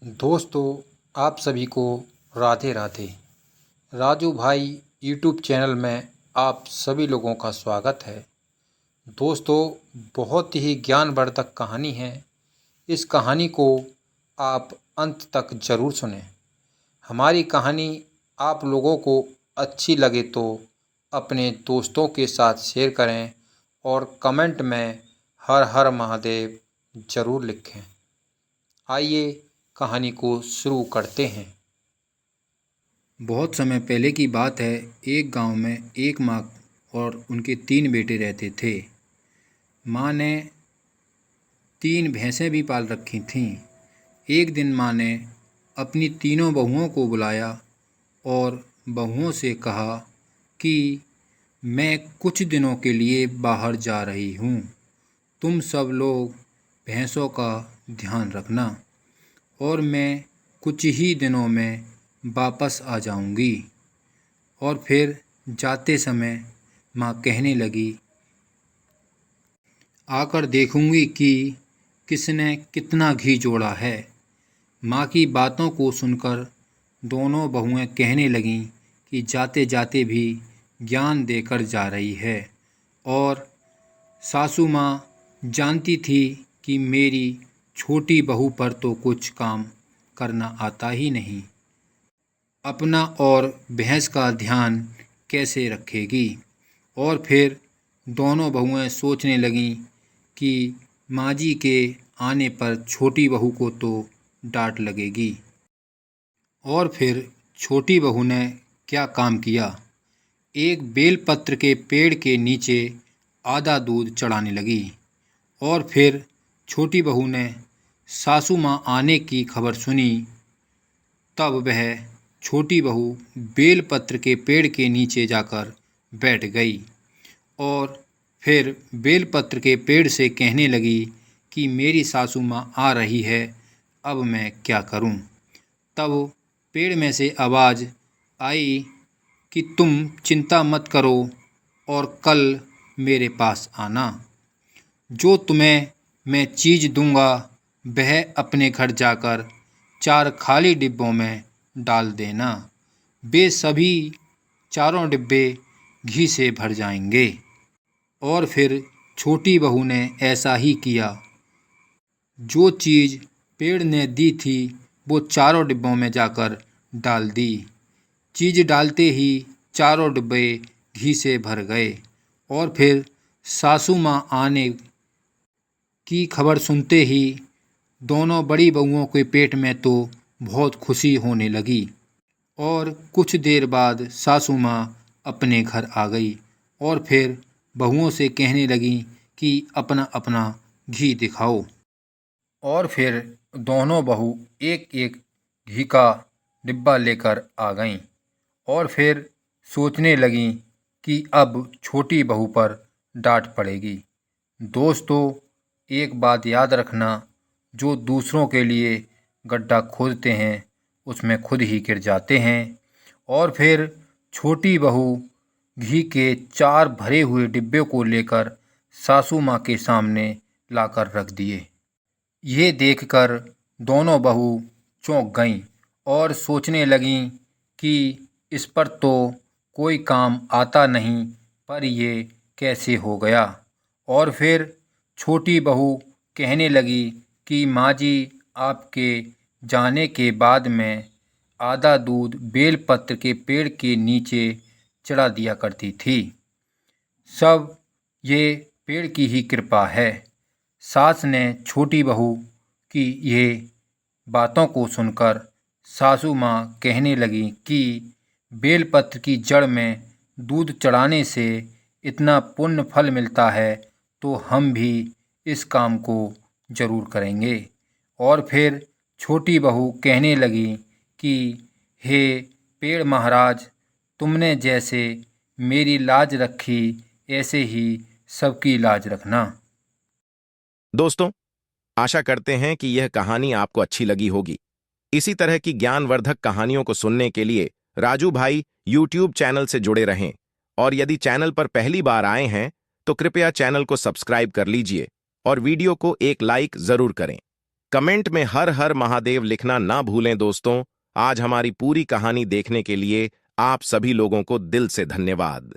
दोस्तों, आप सभी को राधे राधे। राजू भाई यूट्यूब चैनल में आप सभी लोगों का स्वागत है। दोस्तों, बहुत ही ज्ञानवर्धक कहानी है। इस कहानी को आप अंत तक ज़रूर सुनें। हमारी कहानी आप लोगों को अच्छी लगे तो अपने दोस्तों के साथ शेयर करें और कमेंट में हर हर महादेव ज़रूर लिखें। आइए कहानी को शुरू करते हैं। बहुत समय पहले की बात है। एक गांव में एक माँ और उनके 3 बेटे रहते थे। माँ ने 3 भैंसें भी पाल रखी थीं। एक दिन माँ ने अपनी तीनों बहुओं को बुलाया और बहुओं से कहा कि मैं कुछ दिनों के लिए बाहर जा रही हूँ। तुम सब लोग भैंसों का ध्यान रखना और मैं कुछ ही दिनों में वापस आ जाऊंगी। और फिर जाते समय माँ कहने लगी, आकर देखूंगी कि किसने कितना घी जोड़ा है। माँ की बातों को सुनकर दोनों बहुएं कहने लगीं कि जाते जाते भी ज्ञान देकर जा रही है। और सासू माँ जानती थी कि मेरी छोटी बहू पर तो कुछ काम करना आता ही नहीं, अपना और भैंस का ध्यान कैसे रखेगी। और फिर दोनों बहुएं सोचने लगीं कि माँ जी के आने पर छोटी बहू को तो डांट लगेगी। और फिर छोटी बहू ने क्या काम किया, एक बेलपत्र के पेड़ के नीचे आधा दूध चढ़ाने लगी। और फिर छोटी बहू ने सासू माँ आने की खबर सुनी। तब वह छोटी बहू बेलपत्र के पेड़ के नीचे जाकर बैठ गई और फिर बेलपत्र के पेड़ से कहने लगी कि मेरी सासू माँ आ रही है, अब मैं क्या करूं। तब पेड़ में से आवाज़ आई कि तुम चिंता मत करो और कल मेरे पास आना। जो तुम्हें मैं चीज़ दूंगा वह अपने घर जाकर 4 खाली डिब्बों में डाल देना। वे सभी चारों डिब्बे घी से भर जाएंगे। और फिर छोटी बहू ने ऐसा ही किया। जो चीज़ पेड़ ने दी थी वो चारों डिब्बों में जाकर डाल दी। चीज़ डालते ही चारों डिब्बे घी से भर गए। और फिर सासू माँ आने की खबर सुनते ही दोनों बड़ी बहुओं के पेट में तो बहुत खुशी होने लगी। और कुछ देर बाद सासू माँ अपने घर आ गई और फिर बहुओं से कहने लगी कि अपना अपना घी दिखाओ। और फिर दोनों बहू एक एक घी का डिब्बा लेकर आ गईं। और फिर सोचने लगीं कि अब छोटी बहू पर डांट पड़ेगी। दोस्तों, एक बात याद रखना, जो दूसरों के लिए गड्ढा खोदते हैं उसमें खुद ही गिर जाते हैं। और फिर छोटी बहू घी के 4 भरे हुए डिब्बे को लेकर सासू माँ के सामने लाकर रख दिए। ये देखकर दोनों बहू चौंक गईं और सोचने लगीं कि इस पर तो कोई काम आता नहीं, पर ये कैसे हो गया। और फिर छोटी बहू कहने लगी कि माँ जी, आपके जाने के बाद मैं आधा दूध बेलपत्र के पेड़ के नीचे चढ़ा दिया करती थी। सब ये पेड़ की ही कृपा है। सास ने छोटी बहू की ये बातों को सुनकर सासू माँ कहने लगी कि बेलपत्र की जड़ में दूध चढ़ाने से इतना पुण्य फल मिलता है तो हम भी इस काम को ज़रूर करेंगे। और फिर छोटी बहू कहने लगी कि हे पेड़ महाराज, तुमने जैसे मेरी लाज रखी ऐसे ही सबकी लाज रखना। दोस्तों, आशा करते हैं कि यह कहानी आपको अच्छी लगी होगी। इसी तरह की ज्ञानवर्धक कहानियों को सुनने के लिए राजू भाई यूट्यूब चैनल से जुड़े रहें। और यदि चैनल पर पहली बार आए हैं तो कृपया चैनल को सब्सक्राइब कर लीजिए और वीडियो को एक लाइक जरूर करें। कमेंट में हर हर महादेव लिखना ना भूलें दोस्तों। आज हमारी पूरी कहानी देखने के लिए आप सभी लोगों को दिल से धन्यवाद।